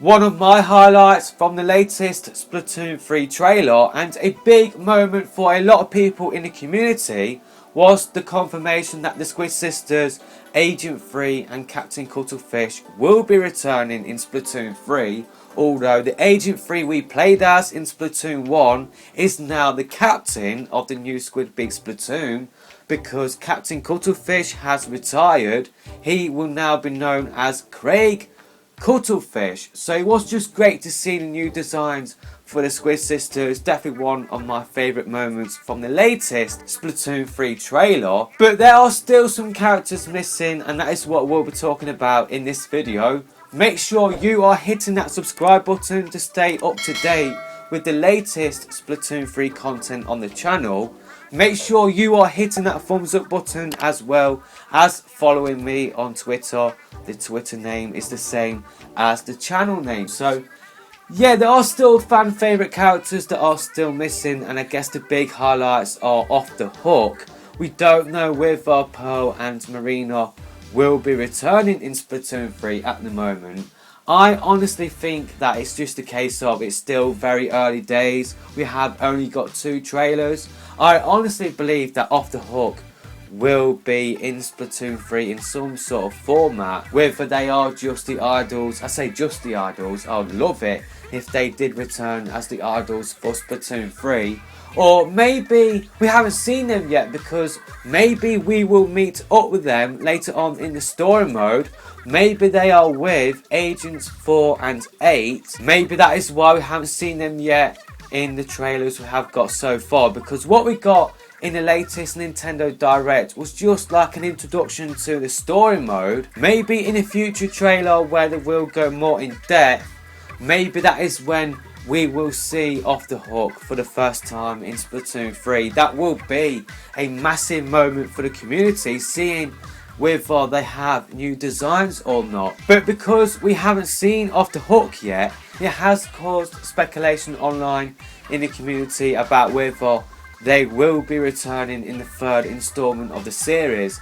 One of my highlights from the latest Splatoon 3 trailer, and a big moment for a lot of people in the community, was the confirmation that the Squid Sisters, Agent 3 and Captain Cuttlefish will be returning in Splatoon 3, although the Agent 3 we played as in Splatoon 1 is now the captain of the new Squid Big Splatoon. Because Captain Cuttlefish has retired, he will now be known as Craig Cuttlefish. So it was just great to see the new designs for the Squid Sisters. Definitely one of my favourite moments from the latest Splatoon 3 trailer. But there are still some characters missing, and that is what we'll be talking about in this video. Make sure you are hitting that subscribe button to stay up to date with the latest Splatoon 3 content on the channel. Make sure you are hitting that thumbs up button as well as following me on Twitter. The Twitter name is the same as the channel name. So yeah, there are still fan favourite characters that are still missing, and I guess the big highlights are Off the Hook. We don't know whether Pearl and Marina will be returning in Splatoon 3 at the moment. I honestly think that it's just a case of it's still very early days. We have only got 2 trailers. I honestly believe that Off the Hook will be in Splatoon 3 in some sort of format. Whether they are just the idols, I say just the idols, I would love it if they did return as the idols for Splatoon 3. Or maybe we haven't seen them yet, because maybe we will meet up with them later on in the story mode. Maybe they are with Agents 4 and 8. Maybe that is why we haven't seen them yet in the trailers we have got so far, because what we got in the latest Nintendo Direct was just like an introduction to the story mode. Maybe in a future trailer where they will go more in depth, maybe that is when we will see Off the Hook for the first time in Splatoon 3. That will be a massive moment for the community, seeing whether they have new designs or not. But because we haven't seen Off the Hook yet, it has caused speculation online in the community about whether they will be returning in the 3rd installment of the series.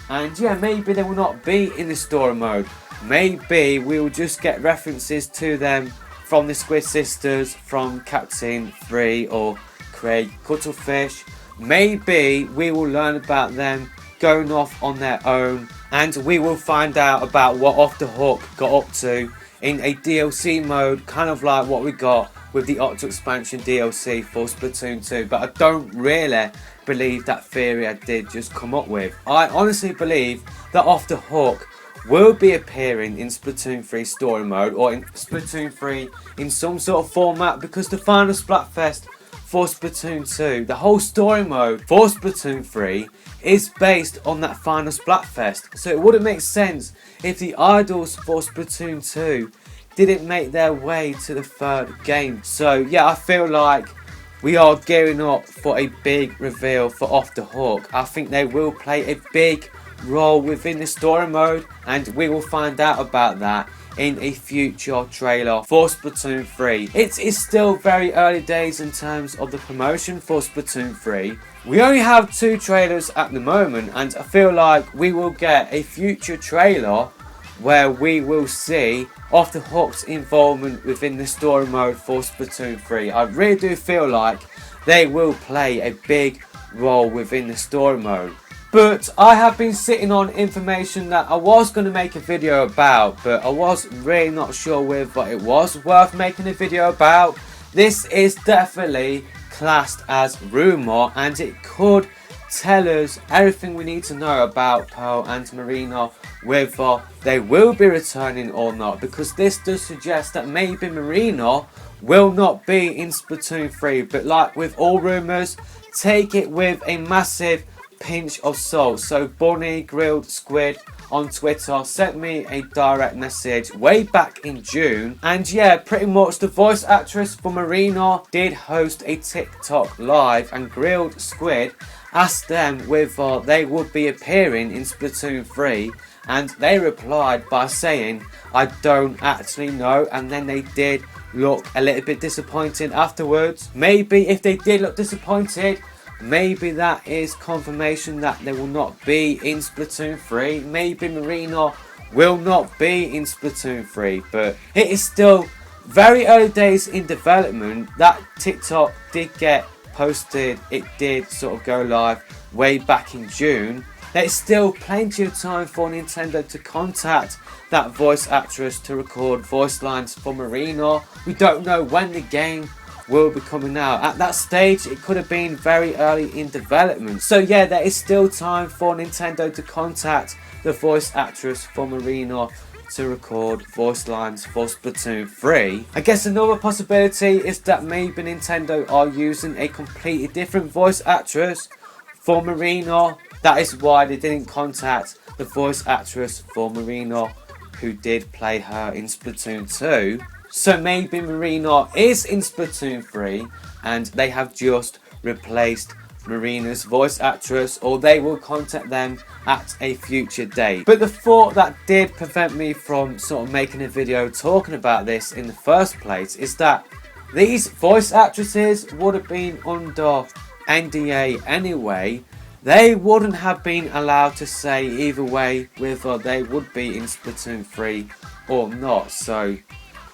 And yeah, maybe they will not be in the story mode. Maybe we will just get references to them from the Squid Sisters, from Captain 3 or Craig Cuttlefish. Maybe we will learn about them going off on their own, and we will find out about what Off the Hook got up to in a DLC mode, kind of like what we got with the Octo Expansion DLC for Splatoon 2. But I don't really believe that theory I did just come up with. I honestly believe that Off the Hook will be appearing in Splatoon 3 story mode, or in Splatoon 3 in some sort of format, because the final Splatfest for Splatoon 2, the whole story mode for Splatoon 3 is based on that final Splatfest. So it wouldn't make sense if the idols for Splatoon 2 didn't make their way to the 3rd game. So yeah, I feel like we are gearing up for a big reveal for Off the Hook. I think they will play a big role within the story mode, and we will find out about that in a future trailer for Splatoon 3. It is still very early days in terms of the promotion for Splatoon 3. We only have 2 trailers at the moment, and I feel like we will get a future trailer where we will see Off the Hook's involvement within the story mode for Splatoon 3. I really do feel like they will play a big role within the story mode. But I have been sitting on information that I was going to make a video about, but I was really not sure whether it was worth making a video about. This is definitely classed as rumour, and it could tell us everything we need to know about Pearl and Marina, whether they will be returning or not, because this does suggest that maybe Marina will not be in Splatoon 3. But like with all rumours, take it with a massive pinch of salt. So Bunny Grilled Squid on Twitter sent me a direct message way back in June, and yeah, pretty much the voice actress for Marina did host a TikTok live, and Grilled Squid asked them whether they would be appearing in Splatoon 3, and they replied by saying, "I don't actually know," and then they did look a little bit disappointed afterwards. Maybe if they did look disappointed, maybe that is confirmation that they will not be in Splatoon 3. Maybe Marina will not be in Splatoon 3, but it is still very early days in development. That TikTok did get posted, it did sort of go live way back in June. There is still plenty of time for Nintendo to contact that voice actress to record voice lines for Marina. We don't know when the game will be coming out. At that stage, it could have been very early in development. So yeah, there is still time for Nintendo to contact the voice actress for Marina to record voice lines for Splatoon 3. I guess another possibility is that maybe Nintendo are using a completely different voice actress for Marina. That is why they didn't contact the voice actress for Marina who did play her in Splatoon 2. So maybe Marina is in Splatoon 3 and they have just replaced Marina's voice actress, or they will contact them at a future date. But the thought that did prevent me from sort of making a video talking about this in the first place is that these voice actresses would have been under NDA anyway. They wouldn't have been allowed to say either way whether they would be in Splatoon 3 or not. So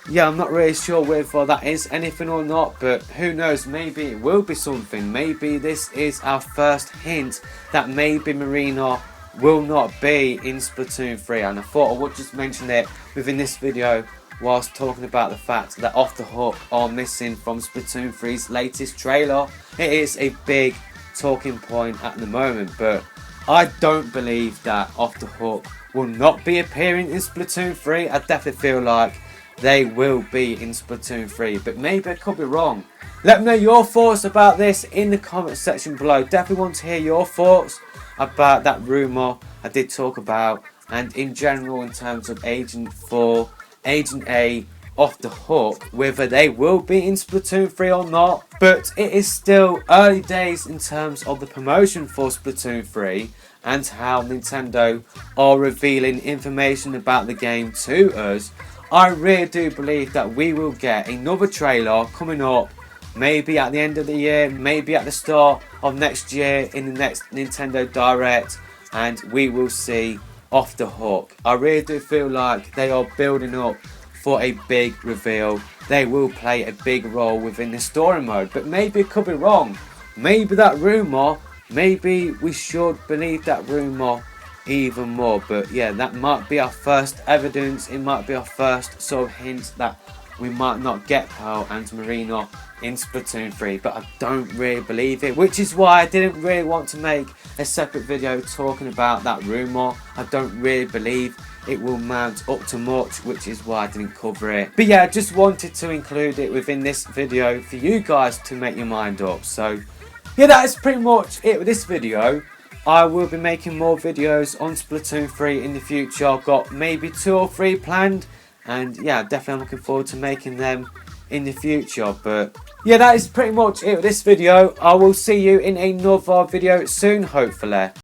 yeah, I'm not really sure whether that is anything or not, but who knows, maybe it will be something. Maybe this is our first hint that maybe Marina will not be in Splatoon 3, and I thought I would just mention it within this video whilst talking about the fact that Off the Hook are missing from Splatoon 3's latest trailer. It is a big talking point at the moment, but I don't believe that Off the Hook will not be appearing in Splatoon 3. I definitely feel like they will be in Splatoon 3, but maybe I could be wrong. Let me know your thoughts about this in the comment section below. Definitely want to hear your thoughts about that rumour I did talk about, and in general in terms of Agent 4, Agent A, Off the Hook, whether they will be in Splatoon 3 or not. But it is still early days in terms of the promotion for Splatoon 3 and how Nintendo are revealing information about the game to us. I really do believe that we will get another trailer coming up, maybe at the end of the year, maybe at the start of next year in the next Nintendo Direct, and we will see Off the Hook. I really do feel like they are building up for a big reveal. They will play a big role within the story mode, but maybe it could be wrong. Maybe that rumour, maybe we should believe that rumour even more. But yeah, that might be our first evidence. It might be our first sort of hint that we might not get Pearl and Marina in Splatoon 3, but I don't really believe it, which is why I didn't really want to make a separate video talking about that rumour. I don't really believe it will mount up to much, which is why I didn't cover it. But yeah, I just wanted to include it within this video for you guys to make your mind up. So yeah, that is pretty much it with this video. I will be making more videos on Splatoon 3 in the future. I've got maybe 2 or 3 planned, and yeah, definitely I'm looking forward to making them in the future. But yeah, that is pretty much it with this video. I will see you in another video soon, hopefully.